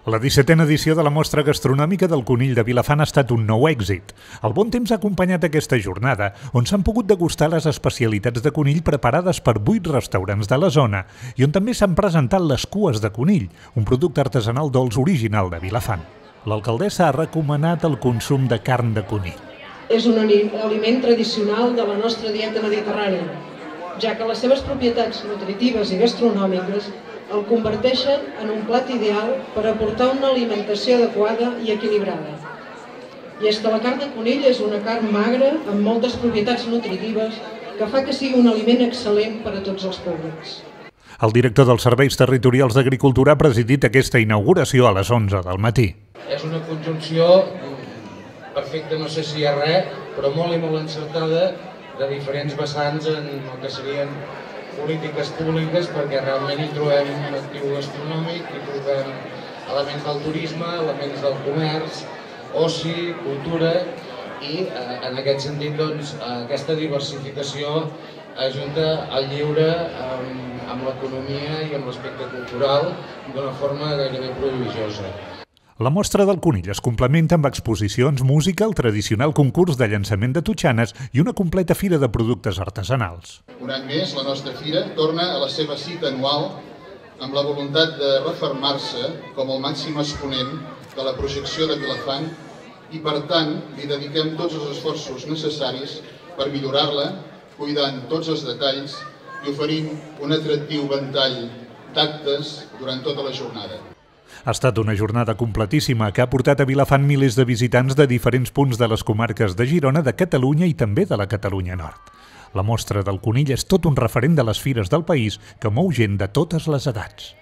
La 17a edició de la Mostra Gastronòmica del Conill de Vilafant ha estat un nou èxit. El bon temps ha acompanyat aquesta jornada, on s'han pogut degustar les especialitats de conill preparades per 8 restaurants de la zona i on també s'han presentat les cues de conill, un producte artesanal dolç original de Vilafant. L'alcaldessa ha recomanat el consum de carn de conill. És un aliment tradicional de la nostra dieta mediterrània, ja que les seves propietats nutritives i gastronòmiques el converteixen en un plat ideal per aportar una alimentació adequada i equilibrada. I és que la carn de conill és una carn magra amb moltes propietats nutritives que fa que sigui un aliment excel·lent per a tots els públics. El director dels Serveis Territorials d'Agricultura ha presidit aquesta inauguració a les 11 del matí. És una conjunció perfecta, no sé si hi ha res, però molt i molt encertada de diferents vessants en el que serien polítiques públiques, perquè realment hi trobem un actiu gastronòmic, hi trobem elements del turisme, elements del comerç, oci, cultura, i en aquest sentit doncs, aquesta diversificació ajunta el lleure amb l'economia i amb l'aspecte cultural d'una forma gairebé prodigiosa. La Mostra del Conill es complementa amb exposicions, música, el tradicional concurs de llançament de totxanes i una completa fira de productes artesanals. Un any més, la nostra fira torna a la seva cita anual amb la voluntat de refermar-se com el màxim exponent de la projecció de Vilafant i, per tant, li dediquem tots els esforços necessaris per millorar-la, cuidant tots els detalls i oferint un atractiu ventall d'actes durant tota la jornada. Ha estat una jornada completíssima que ha portat a Vilafant milers de visitants de diferents punts de les comarques de Girona, de Catalunya i també de la Catalunya Nord. La Mostra del Conill és tot un referent de les fires del país que mou gent de totes les edats.